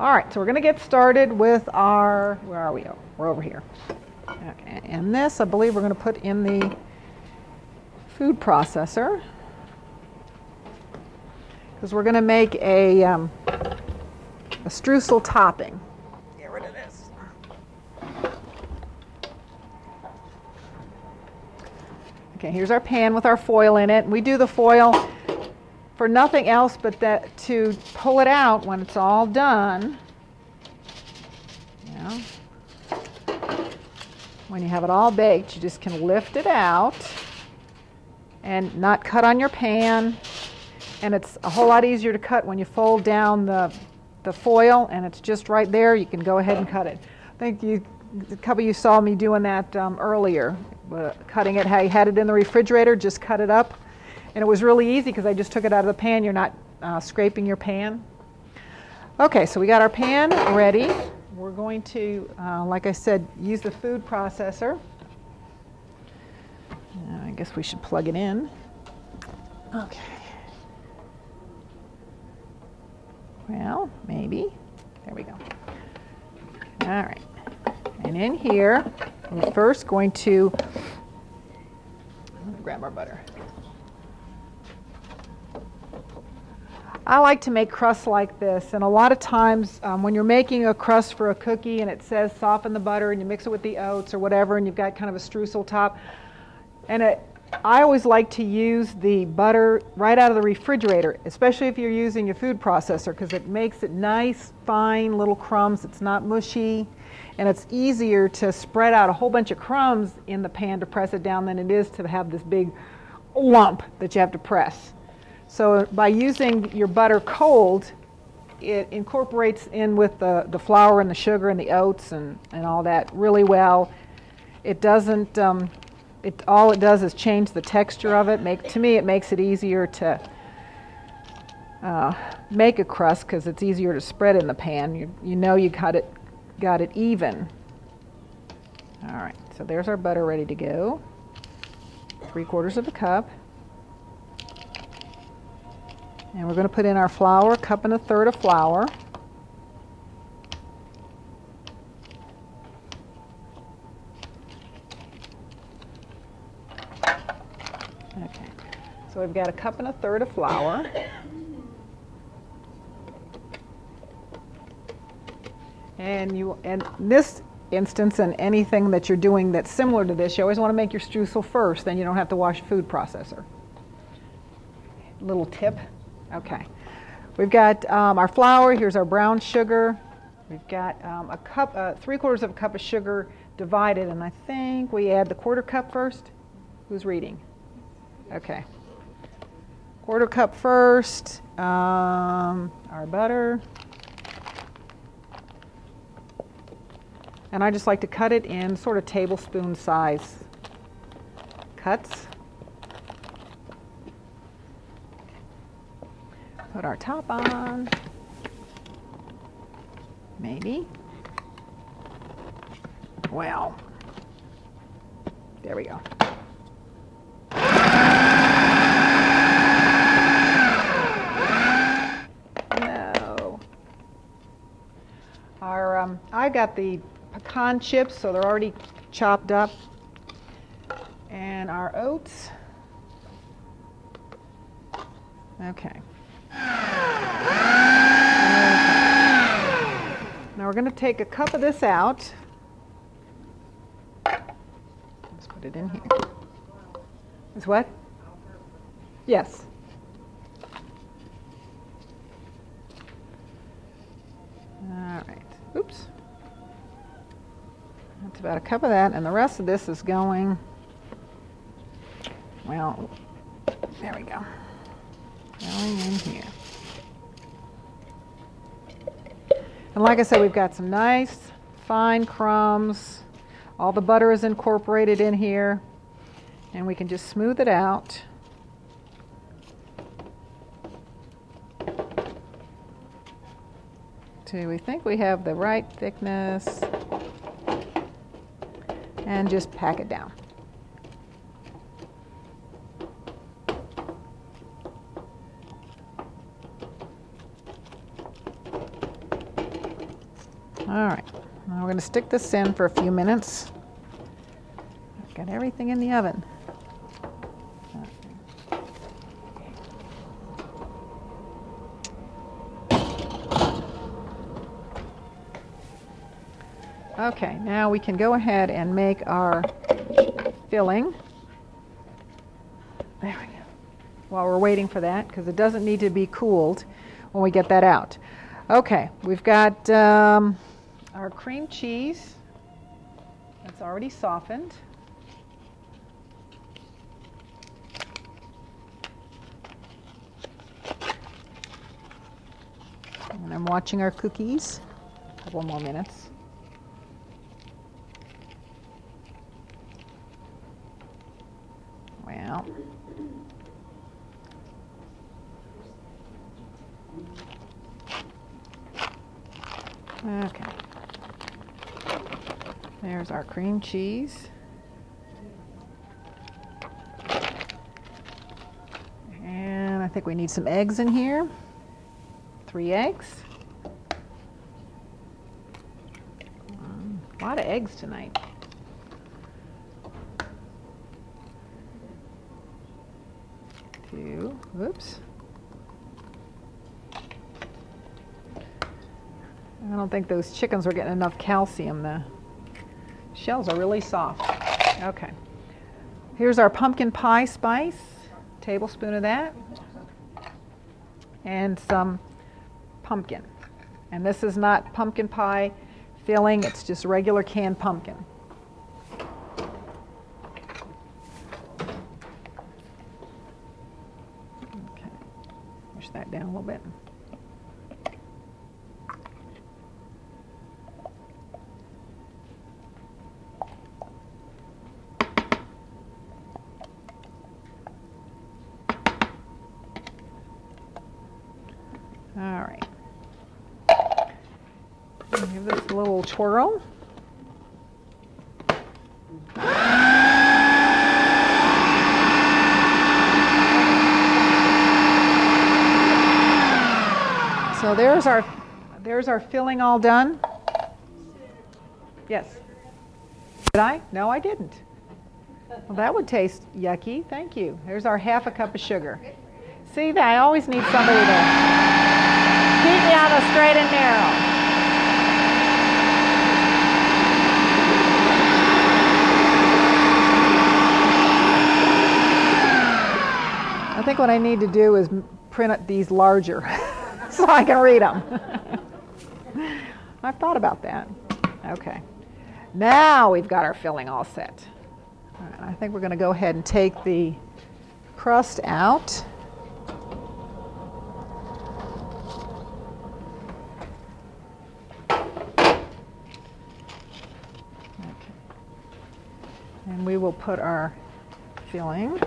All right, so we're going to get started with our, where are we? Oh, we're over here. Okay, and this, I believe, we're going to put in the food processor because we're going to make a streusel topping. Get rid of this. Okay, here's our pan with our foil in it. We do the foil for nothing else but that to pull it out when it's all done. You know, when you have it all baked, you just can lift it out and not cut on your pan. And it's a whole lot easier to cut when you fold down the foil, and it's just right there. You can go ahead and cut it. I think a couple of you saw me doing that earlier, cutting it how you had it in the refrigerator, just cut it up. And it was really easy because I just took it out of the pan. You're not scraping your pan. Okay, so we got our pan ready. We're going to, like I said, use the food processor. I guess we should plug it in. Okay. Well, maybe. There we go. All right. And in here, we're first going to grab our butter. I like to make crusts like this, and a lot of times when you're making a crust for a cookie and it says soften the butter and you mix it with the oats or whatever and you've got kind of a streusel top, and I always like to use the butter right out of the refrigerator, especially if you're using your food processor, because it makes it nice, fine little crumbs. It's not mushy, and it's easier to spread out a whole bunch of crumbs in the pan to press it down than it is to have this big lump that you have to press. So by using your butter cold, it incorporates in with the flour and the sugar and the oats and all that really well. It doesn't, all it does is change the texture of it. To me, it makes it easier to make a crust because it's easier to spread in the pan. You know you got it even. All right, so there's our butter ready to go. 3/4 of a cup. And we're going to put in our flour, 1 1/3 cups of flour. Okay, so we've got 1 1/3 cups of flour. And in this instance, and anything that you're doing that's similar to this, you always want to make your streusel first, then you don't have to wash your food processor. Little tip. Okay, we've got our flour. Here's our brown sugar. We've got 3/4 of a cup of sugar divided, and I think we add the 1/4 cup first. Who's reading? Okay, 1/4 cup first. Our butter, and I just like to cut it in sort of tablespoon size cuts. Put our top on, maybe. Well, there we go. No. I got the pecan chips, so they're already chopped up. And our oats. Okay. Now we're going to take a cup of this out. Let's put it in here. It's what? Yes. All right. Oops. That's about a cup of that, and the rest of this is going, well, there we go. Going in here. And like I said, we've got some nice, fine crumbs. All the butter is incorporated in here. And we can just smooth it out. Till we think we have the right thickness. And just pack it down. All right, now we're going to stick this in for a few minutes. I've got everything in the oven. Okay, now we can go ahead and make our filling. There we go. While we're waiting for that, because it doesn't need to be cooled when we get that out. Okay, we've got our cream cheese that's already softened. And I'm watching our cookies. A couple more minutes. Well, okay. There's our cream cheese. And I think we need some eggs in here. 3 eggs. A lot of eggs tonight. Oops. I don't think those chickens are getting enough calcium. The shells are really soft. Okay. Here's our pumpkin pie spice. A tablespoon of that. And some pumpkin. And this is not pumpkin pie filling, it's just regular canned pumpkin. That down a little bit. All right. Give this a little twirl. So there's our filling all done. Yes. Did I? No, I didn't. Well, that would taste yucky. Thank you. There's our half a cup of sugar. See, I always need somebody to keep me on the straight and narrow. I think what I need to do is print these larger. So I can read them. I've thought about that. Okay. Now we've got our filling all set. All right, I think we're going to go ahead and take the crust out. Okay. And we will put our filling.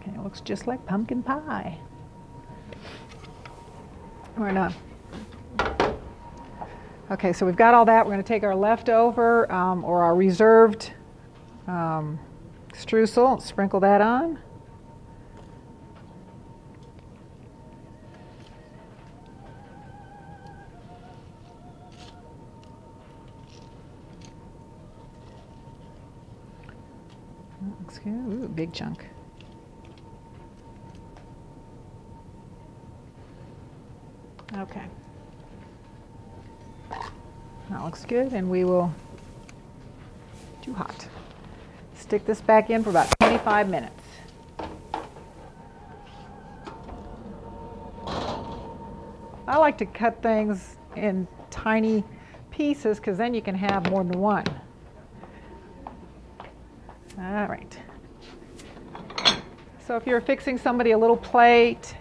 It looks just like pumpkin pie. Or not. Okay, so we've got all that. We're going to take our leftover or our reserved streusel, sprinkle that on. Looks good. Ooh, big chunk. Okay. That looks good, and we will, too hot, stick this back in for about 25 minutes. I like to cut things in tiny pieces because then you can have more than one. All right. So if you're fixing somebody a little plate,